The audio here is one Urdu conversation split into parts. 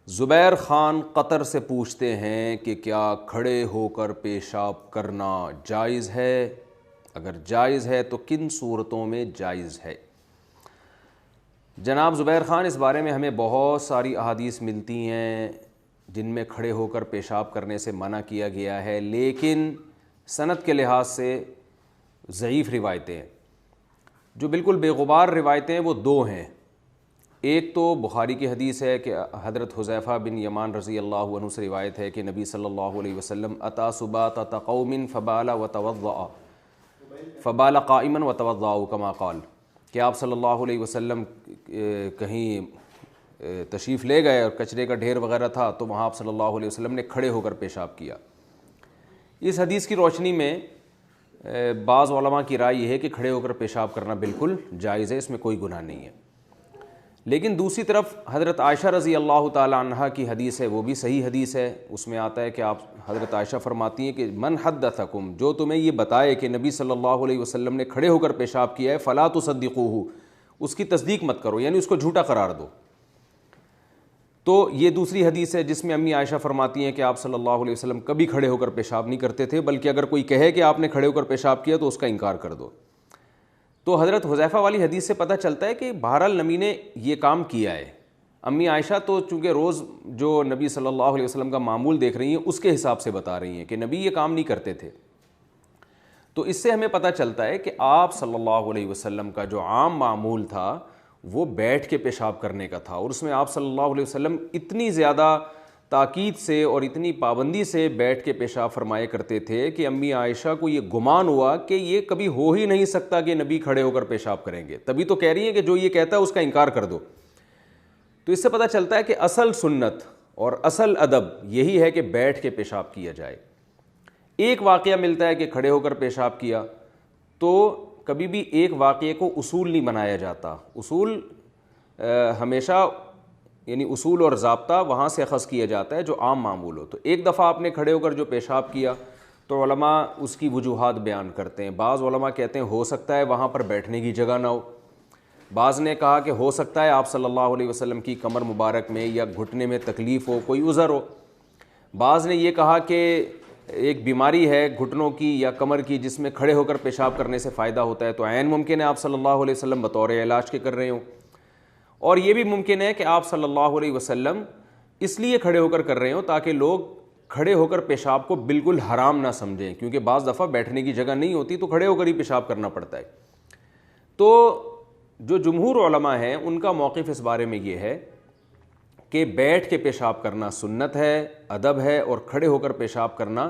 زبیر خان قطر سے پوچھتے ہیں کہ کیا کھڑے ہو کر پیشاب کرنا جائز ہے؟ اگر جائز ہے تو کن صورتوں میں جائز ہے؟ جناب زبیر خان، اس بارے میں ہمیں بہت ساری احادیث ملتی ہیں جن میں کھڑے ہو کر پیشاب کرنے سے منع کیا گیا ہے، لیکن سند کے لحاظ سے ضعیف روایتیں ہیں۔ جو بالکل بے غبار روایتیں ہیں وہ دو ہیں۔ ایک تو بخاری کی حدیث ہے کہ حضرت حذیفہ بن یمان رضی اللہ عنہ سے روایت ہے کہ نبی صلی اللہ علیہ وسلم اتا سباطۃ قوم فبال وتوضأ فبال قائما وتوضأ کما قال، کہ آپ صلی اللہ علیہ وسلم کہیں تشریف لے گئے اور کچرے کا ڈھیر وغیرہ تھا تو وہاں آپ صلی اللہ علیہ وسلم نے کھڑے ہو کر پیشاب کیا۔ اس حدیث کی روشنی میں بعض علماء کی رائے یہ ہے کہ کھڑے ہو کر پیشاب کرنا بالکل جائز ہے، اس میں کوئی گناہ نہیں ہے۔ لیکن دوسری طرف حضرت عائشہ رضی اللہ تعالی عنہا کی حدیث ہے، وہ بھی صحیح حدیث ہے۔ اس میں آتا ہے کہ آپ حضرت عائشہ فرماتی ہیں کہ من حدثکم، جو تمہیں یہ بتائے کہ نبی صلی اللہ علیہ وسلم نے کھڑے ہو کر پیشاب کیا ہے، فلا تصدقوہ، اس کی تصدیق مت کرو، یعنی اس کو جھوٹا قرار دو۔ تو یہ دوسری حدیث ہے جس میں امی عائشہ فرماتی ہیں کہ آپ صلی اللہ علیہ وسلم کبھی کھڑے ہو کر پیشاب نہیں کرتے تھے، بلکہ اگر کوئی کہے کہ آپ نے کھڑے ہو کر پیشاب کیا تو اس کا انکار کر دو۔ تو حضرت حذیفہ والی حدیث سے پتہ چلتا ہے کہ بہرحال نبی نے یہ کام کیا ہے۔ امی عائشہ تو چونکہ روز جو نبی صلی اللہ علیہ وسلم کا معمول دیکھ رہی ہیں اس کے حساب سے بتا رہی ہیں کہ نبی یہ کام نہیں کرتے تھے۔ تو اس سے ہمیں پتہ چلتا ہے کہ آپ صلی اللہ علیہ وسلم کا جو عام معمول تھا وہ بیٹھ کے پیشاب کرنے کا تھا، اور اس میں آپ صلی اللہ علیہ وسلم اتنی زیادہ تاکید سے اور اتنی پابندی سے بیٹھ کے پیشاب فرمایا کرتے تھے کہ امی عائشہ کو یہ گمان ہوا کہ یہ کبھی ہو ہی نہیں سکتا کہ نبی کھڑے ہو کر پیشاب کریں گے، تبھی تو کہہ رہی ہیں کہ جو یہ کہتا ہے اس کا انکار کر دو۔ تو اس سے پتہ چلتا ہے کہ اصل سنت اور اصل ادب یہی ہے کہ بیٹھ کے پیشاب کیا جائے۔ ایک واقعہ ملتا ہے کہ کھڑے ہو کر پیشاب کیا، تو کبھی بھی ایک واقعے کو اصول نہیں بنایا جاتا۔ اصول ہمیشہ یعنی اصول اور ضابطہ وہاں سے اخذ کیا جاتا ہے جو عام معمول ہو۔ تو ایک دفعہ آپ نے کھڑے ہو کر جو پیشاب کیا تو علماء اس کی وجوہات بیان کرتے ہیں۔ بعض علماء کہتے ہیں ہو سکتا ہے وہاں پر بیٹھنے کی جگہ نہ ہو، بعض نے کہا کہ ہو سکتا ہے آپ صلی اللہ علیہ وسلم کی کمر مبارک میں یا گھٹنے میں تکلیف ہو، کوئی عذر ہو، بعض نے یہ کہا کہ ایک بیماری ہے گھٹنوں کی یا کمر کی جس میں کھڑے ہو کر پیشاب کرنے سے فائدہ ہوتا ہے، تو عین ممکن ہے آپ صلی اللہ علیہ وسلم بطور علاج کے کر رہے ہوں، اور یہ بھی ممکن ہے کہ آپ صلی اللہ علیہ وسلم اس لیے کھڑے ہو کر کر رہے ہوں تاکہ لوگ کھڑے ہو کر پیشاب کو بالکل حرام نہ سمجھیں، کیونکہ بعض دفعہ بیٹھنے کی جگہ نہیں ہوتی تو کھڑے ہو کر ہی پیشاب کرنا پڑتا ہے۔ تو جو جمہور علماء ہیں ان کا موقف اس بارے میں یہ ہے کہ بیٹھ کے پیشاب کرنا سنت ہے، ادب ہے، اور کھڑے ہو کر پیشاب کرنا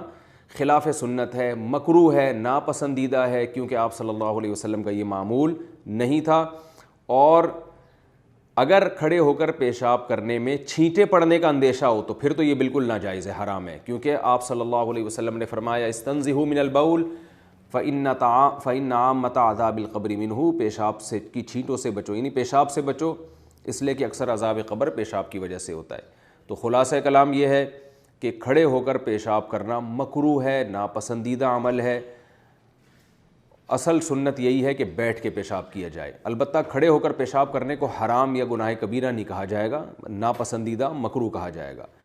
خلاف سنت ہے، مکروہ ہے، ناپسندیدہ ہے، کیونکہ آپ صلی اللہ علیہ وسلم کا یہ معمول نہیں تھا۔ اور اگر کھڑے ہو کر پیشاب کرنے میں چھینٹے پڑنے کا اندیشہ ہو تو پھر تو یہ بالکل ناجائز ہے، حرام ہے، کیونکہ آپ صلی اللہ علیہ وسلم نے فرمایا استنزہوا من البول فإن عامۃ عذاب القبر منہ، پیشاب سے کی چھینٹوں سے بچو، یعنی پیشاب سے بچو، اس لیے کہ اکثر عذاب قبر پیشاب کی وجہ سے ہوتا ہے۔ تو خلاصہ کلام یہ ہے کہ کھڑے ہو کر پیشاب کرنا مکروہ ہے، ناپسندیدہ عمل ہے، اصل سنت یہی ہے کہ بیٹھ کے پیشاب کیا جائے۔ البتہ کھڑے ہو کر پیشاب کرنے کو حرام یا گناہ کبیرہ نہیں کہا جائے گا، ناپسندیدہ مکروہ کہا جائے گا۔